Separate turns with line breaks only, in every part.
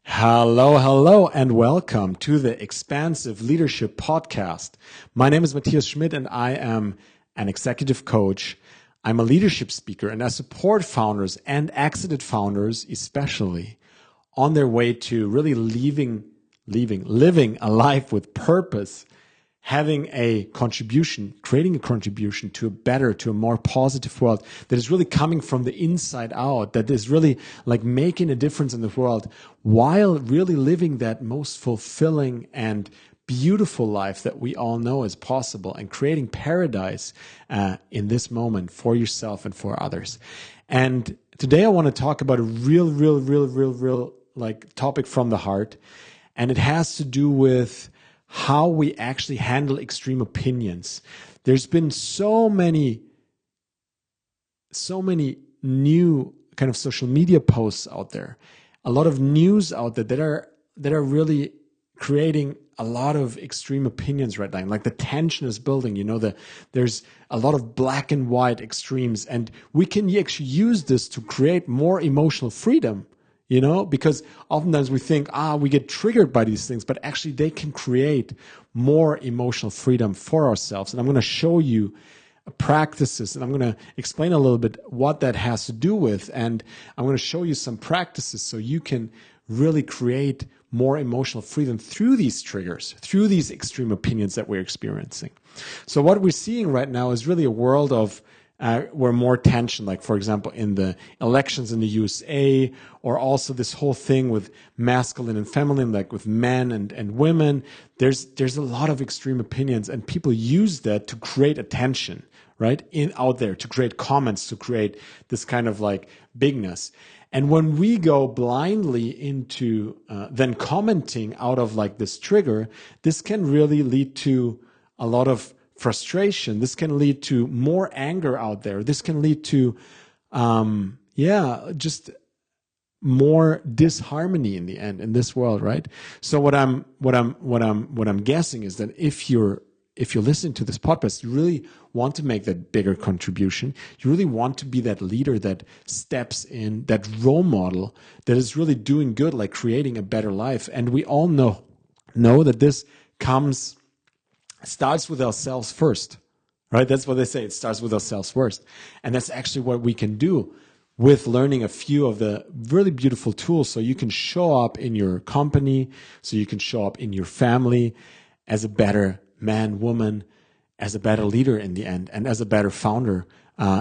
Hello, hello, and welcome to the Expansive Leadership Podcast. My name is Matthias Schmitt, and I am an executive coach. I'm a leadership speaker, and I support founders and exited founders, especially on their way to really living a life with purpose, having a contribution, creating a contribution to a more positive world that is really coming from the inside out, that is really like making a difference in the world while really living that most fulfilling and beautiful life that we all know is possible and creating paradise in this moment for yourself and for others. And today I want to talk about a real like topic from the heart. And it has to do with how we actually handle extreme opinions. There's been so many new kind of social media posts out there, a lot of news out there that are really creating a lot of extreme opinions right now. Like the tension is building, there's a lot of black and white extremes, and we can actually use this to create more emotional freedom. Because oftentimes we think, we get triggered by these things, but actually they can create more emotional freedom for ourselves. And I'm going to show you practices, and I'm going to explain a little bit what that has to do with. And I'm going to show you some practices so you can really create more emotional freedom through these triggers, through these extreme opinions that we're experiencing. So what we're seeing right now is really a world of where more tension, like for example in the elections in the USA, or also this whole thing with masculine and feminine, like with men and women. There's a lot of extreme opinions, and people use that to create attention, right? Out there, to create comments, to create this kind of like bigness. And when we go blindly into then commenting out of like this trigger, this can really lead to a lot of frustration. This can lead to more anger out there. This can lead to, just more disharmony in the end in this world, right? So what I'm guessing is that if you're listening to this podcast, you really want to make that bigger contribution. You really want to be that leader that steps in, that role model that is really doing good, like creating a better life. And we all know that this starts with ourselves first, right? That's what they say. It starts with ourselves first. And that's actually what we can do with learning a few of the really beautiful tools so you can show up in your company, so you can show up in your family as a better man, woman, as a better leader in the end, and as a better founder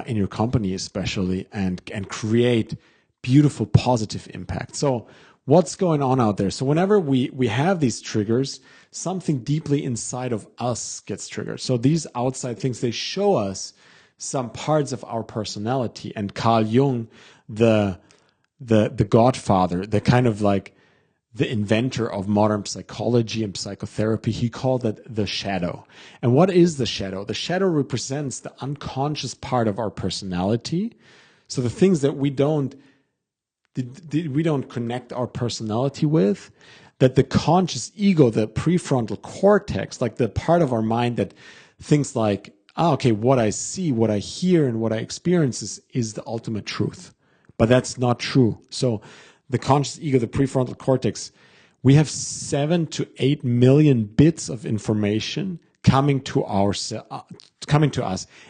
in your company especially, and create beautiful positive impact. So what's going on out there? So whenever we have these triggers, something deeply inside of us gets triggered. So these outside things, they show us some parts of our personality. And Carl Jung, the godfather, the kind of like the inventor of modern psychology and psychotherapy, he called it the shadow. And what is the shadow? The shadow represents the unconscious part of our personality. So the things that we don't connect our personality with, that the conscious ego, the prefrontal cortex, like the part of our mind that thinks like, what I see, what I hear, and what I experience is the ultimate truth. But that's not true. So the conscious ego, the prefrontal cortex, we have 7 to 8 million bits of information coming to us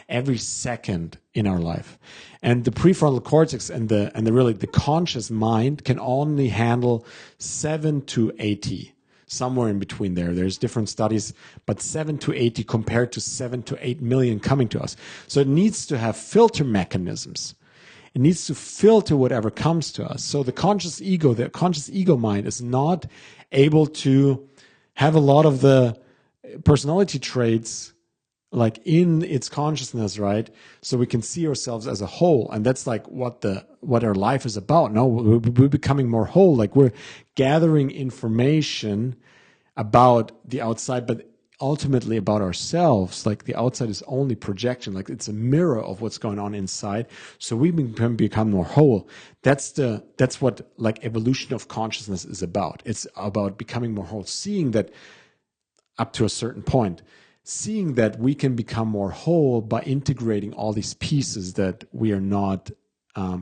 every second in our life. And the prefrontal cortex and the conscious mind can only handle 7 to 80, somewhere in between there. There's different studies, but 7 to 80 compared to 7 to 8 million coming to us. So it needs to have filter mechanisms. It needs to filter whatever comes to us. So the conscious ego mind is not able to have a lot of the personality traits like in its consciousness, right? So we can see ourselves as a whole, and that's like what our life is about. No, we're becoming more whole. Like we're gathering information about the outside, but ultimately about ourselves. Like the outside is only projection. Like it's a mirror of what's going on inside. So we can become more whole. That's what like evolution of consciousness is about. It's about becoming more whole, seeing that up to a certain point, seeing that we can become more whole by integrating all these pieces that we are not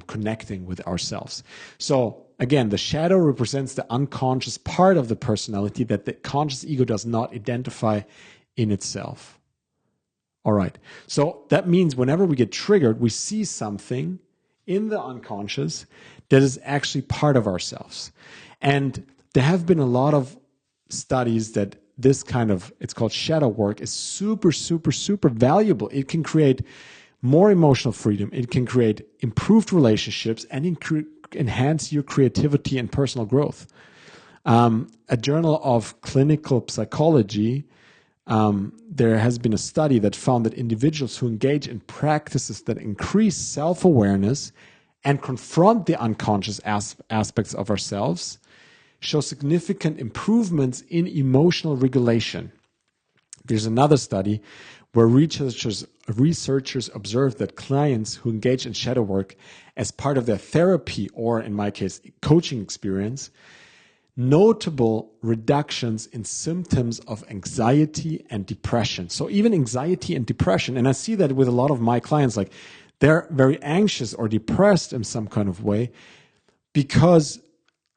connecting with ourselves. So again, the shadow represents the unconscious part of the personality that the conscious ego does not identify in itself. All right. So that means whenever we get triggered, we see something in the unconscious that is actually part of ourselves. And there have been a lot of studies that this kind of, it's called shadow work, is super, super, super valuable. It can create more emotional freedom. It can create improved relationships and enhance your creativity and personal growth. A journal of clinical psychology, there has been a study that found that individuals who engage in practices that increase self-awareness and confront the unconscious aspects of ourselves show significant improvements in emotional regulation. There's another study where researchers observed that clients who engage in shadow work as part of their therapy, or in my case, coaching experience, notable reductions in symptoms of anxiety and depression. So even anxiety and depression, and I see that with a lot of my clients, like they're very anxious or depressed in some kind of way because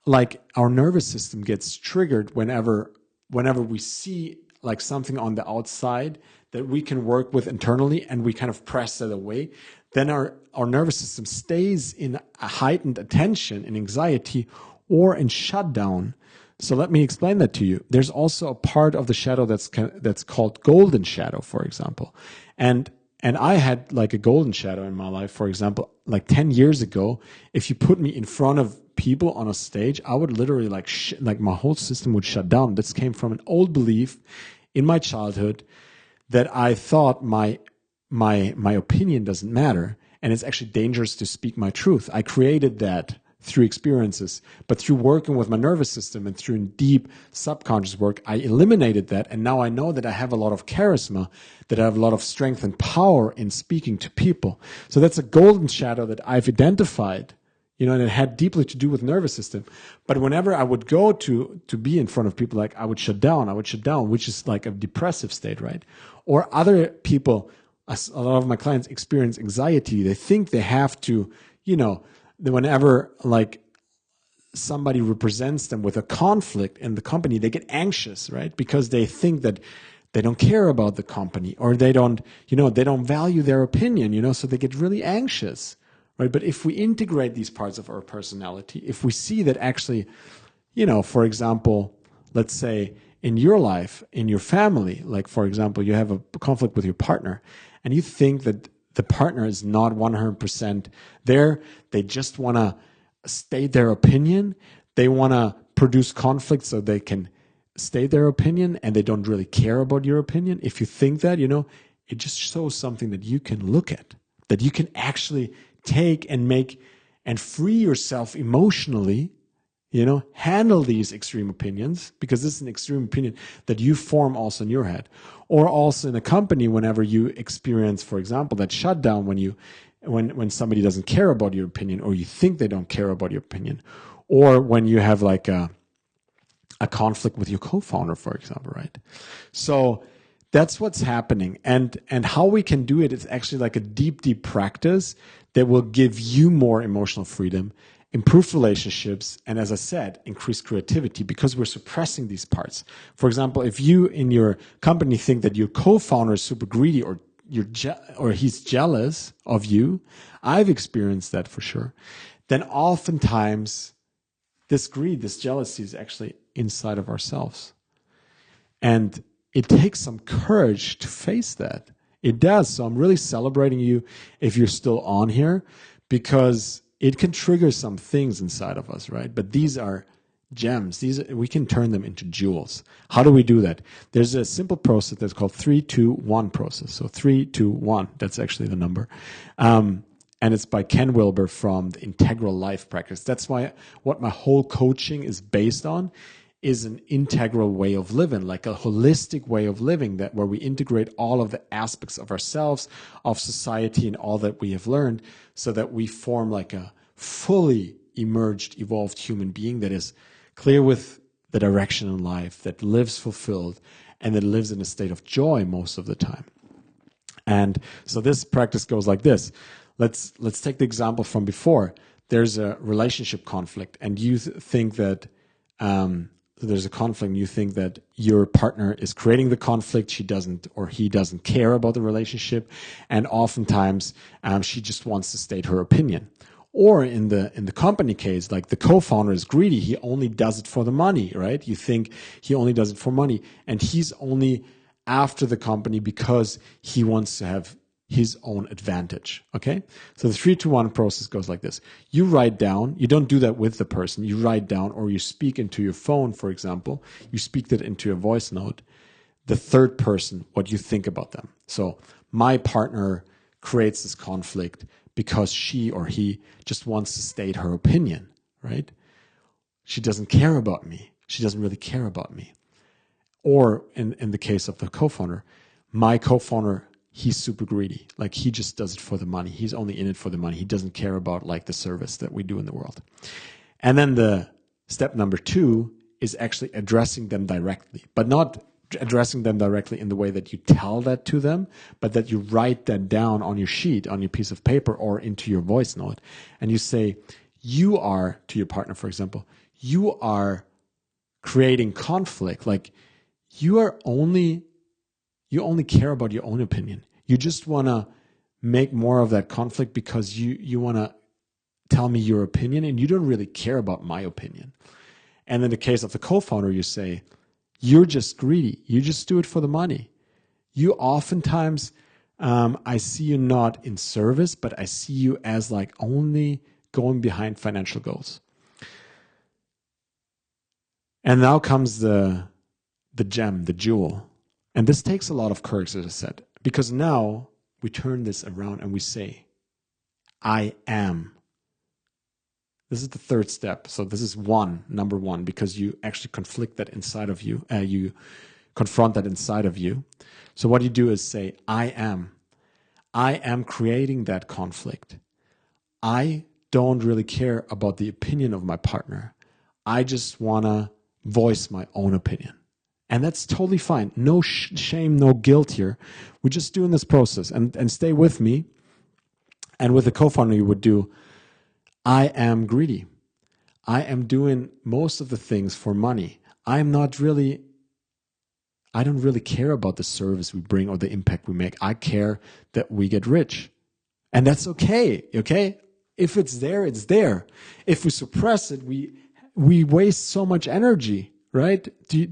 like our nervous system gets triggered whenever we see like something on the outside that we can work with internally and we kind of press that away, then our nervous system stays in a heightened attention and anxiety or in shutdown. So let me explain that to you. There's also a part of the shadow that's called golden shadow, for example. And I had like a golden shadow in my life, for example, like 10 years ago. If you put me in front of people on a stage, I would literally like my whole system would shut down. This came from an old belief in my childhood that I thought my opinion doesn't matter, and it's actually dangerous to speak my truth. I created that through experiences, but through working with my nervous system and through deep subconscious work, I eliminated that. And now I know that I have a lot of charisma, that I have a lot of strength and power in speaking to people. So that's a golden shadow that I've identified, and it had deeply to do with nervous system. But whenever I would go to be in front of people, like I would shut down, which is like a depressive state, right? Or other people, a lot of my clients experience anxiety. They think they have to, whenever like somebody represents them with a conflict in the company, they get anxious, right? Because they think that they don't care about the company, or they don't value their opinion, so they get really anxious, right? But if we integrate these parts of our personality, if we see that actually, for example, let's say in your life, in your family, like for example, you have a conflict with your partner and you think that the partner is not 100% there. They just want to state their opinion. They want to produce conflict so they can state their opinion, and they don't really care about your opinion. If you think that, it just shows something that you can look at, that you can actually take and make and free yourself emotionally, handle these extreme opinions, because this is an extreme opinion that you form also in your head. Or also in a company, whenever you experience, for example, that shutdown when somebody doesn't care about your opinion, or you think they don't care about your opinion, or when you have like a conflict with your co-founder, for example, right? So that's what's happening. And how we can do it is actually like a deep, deep practice that will give you more emotional freedom, improve relationships, and as I said, increase creativity, because we're suppressing these parts. For example, if you in your company think that your co-founder is super greedy, or he's jealous of you, I've experienced that for sure, then oftentimes this greed, this jealousy is actually inside of ourselves. And it takes some courage to face that. It does. So I'm really celebrating you if you're still on here, because it can trigger some things inside of us, right? But these are gems. We can turn them into jewels. How do we do that? There's a simple process that's called 3-2-1 process. So 3-2-1, that's actually the number. And it's by Ken Wilber from the Integral Life Practice. That's why what my whole coaching is based on is an integral way of living, like a holistic way of living, that where we integrate all of the aspects of ourselves, of society, and all that we have learned, so that we form like a fully emerged, evolved human being that is clear with the direction in life, that lives fulfilled, and that lives in a state of joy most of the time. And so this practice goes like this. Let's take the example from before. there's a relationship conflict and you think that there's a conflict and you think that your partner is creating the conflict, she doesn't or he doesn't care about the relationship, and oftentimes she just wants to state her opinion. Or in the company case, like the co-founder is greedy, he only does it for the money, right? You think he only does it for money, and he's only after the company because he wants to have his own advantage, okay? So the 3-2-1 process goes like this. You write down, you don't do that with the person, you write down or you speak into your phone, for example, you speak that into a voice note, the third person, what you think about them. So my partner creates this conflict because she or he just wants to state her opinion, right? She doesn't care about me. She doesn't really care about me. Or in the case of the co-founder, my co-founder, he's super greedy. Like he just does it for the money. He's only in it for the money. He doesn't care about like the service that we do in the world. And then the step number 2 is actually addressing them directly, but not addressing them directly in the way that you tell that to them, but that you write that down on your sheet, on your piece of paper, or into your voice note. And you say, you are, to your partner, for example, you are creating conflict. Like you only care about your own opinion. You just want to make more of that conflict because you want to tell me your opinion and you don't really care about my opinion. And in the case of the co-founder, you say, you're just greedy. You just do it for the money. You oftentimes, I see you not in service, but I see you as like only going behind financial goals. And now comes the gem, the jewel. And this takes a lot of courage, as I said, because now we turn this around and we say, I am. This is the third step. So this is number one, because you actually conflict that inside of you. You confront that inside of you. So what you do is say, I am. I am creating that conflict. I don't really care about the opinion of my partner. I just want to voice my own opinion. And that's totally fine. No shame, no guilt here. We're just doing this process. And stay with me. And with the co-founder, you would do, I am greedy. I am doing most of the things for money. I don't really care about the service we bring or the impact we make. I care that we get rich. And that's okay, okay? If it's there, it's there. If we suppress it, we waste so much energy. Right? Do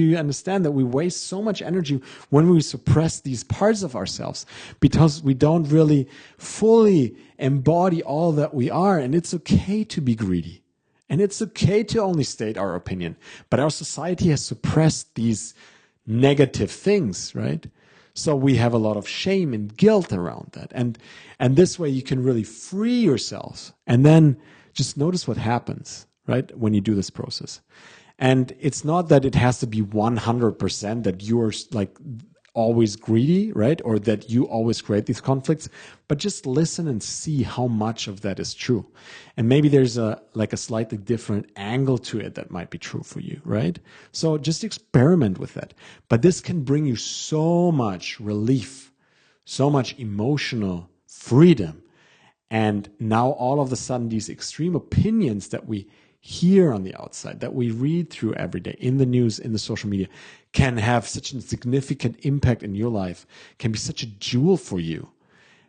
you understand that we waste so much energy when we suppress these parts of ourselves because we don't really fully embody all that we are? And it's okay to be greedy. And it's okay to only state our opinion. But our society has suppressed these negative things, right? So we have a lot of shame and guilt around that. And this way you can really free yourselves. And then just notice what happens, right? When you do this process. And it's not that it has to be 100% that you're like always greedy, right? Or that you always create these conflicts, but just listen and see how much of that is true. And maybe there's a slightly different angle to it that might be true for you, right? So just experiment with that. But this can bring you so much relief, so much emotional freedom. And now all of a sudden these extreme opinions that we hear on the outside, that we read through every day in the news, in the social media, can have such a significant impact in your life, can be such a jewel for you,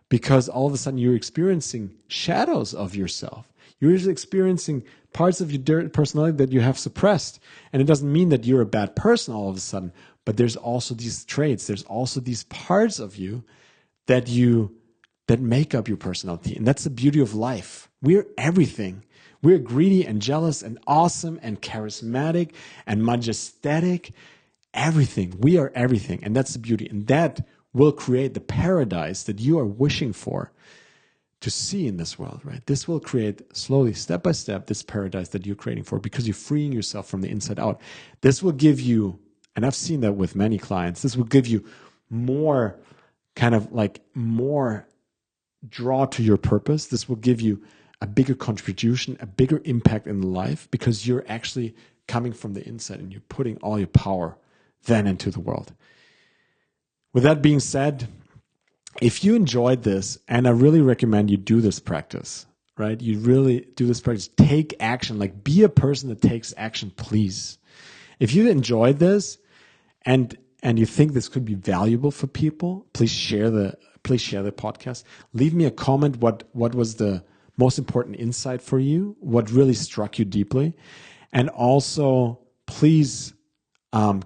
because all of a sudden you're experiencing shadows of yourself. You're experiencing parts of your personality that you have suppressed. And it doesn't mean that you're a bad person all of a sudden, but there's also these traits, there's also these parts of you that make up your personality. And that's the beauty of life. We're everything. We're greedy and jealous and awesome and charismatic and majestic. Everything. We are everything. And that's the beauty. And that will create the paradise that you are wishing for to see in this world, right? This will create slowly, step by step, this paradise that you're creating for, because you're freeing yourself from the inside out. This will give you, and I've seen that with many clients, this will give you more draw to your purpose. This will give you a bigger contribution, a bigger impact in life, because you're actually coming from the inside and you're putting all your power then into the world. With that being said, if you enjoyed this, and I really recommend you do this practice, right? You really do this practice. Take action. Like, be a person that takes action, please. If you enjoyed this and you think this could be valuable for people, please share the podcast. Leave me a comment. What was the most important insight for you? What really struck you deeply? And also, please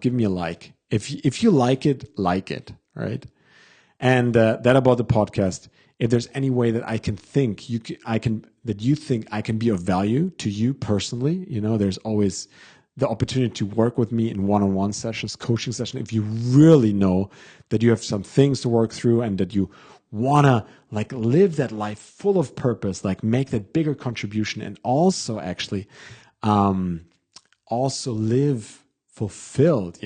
give me a like. If you like it, right? And that about the podcast. If there's any way that I can think that you think I can be of value to you personally, there's always the opportunity to work with me in one-on-one sessions, coaching sessions. If you really know that you have some things to work through and that you want to like live that life full of purpose, like make that bigger contribution, and also actually also live fulfilled,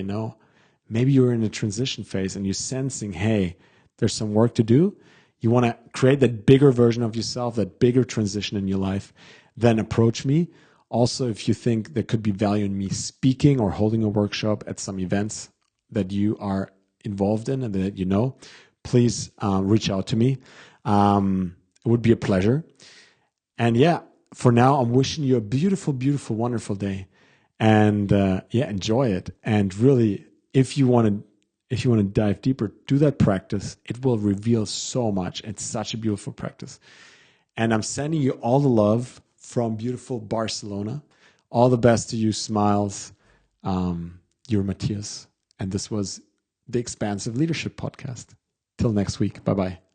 maybe you're in a transition phase and you're sensing, hey, there's some work to do. You want to create that bigger version of yourself, that bigger transition in your life, then approach me. Also, if you think there could be value in me speaking or holding a workshop at some events that you are involved in and that please reach out to me. It would be a pleasure. And yeah, for now, I'm wishing you a beautiful, beautiful, wonderful day. And enjoy it. And really, if you want to dive deeper, do that practice. It will reveal so much. It's such a beautiful practice. And I'm sending you all the love from beautiful Barcelona. All the best to you. Smiles. You're Matthias. And this was the Expansive Leadership Podcast. Till next week. Bye-bye.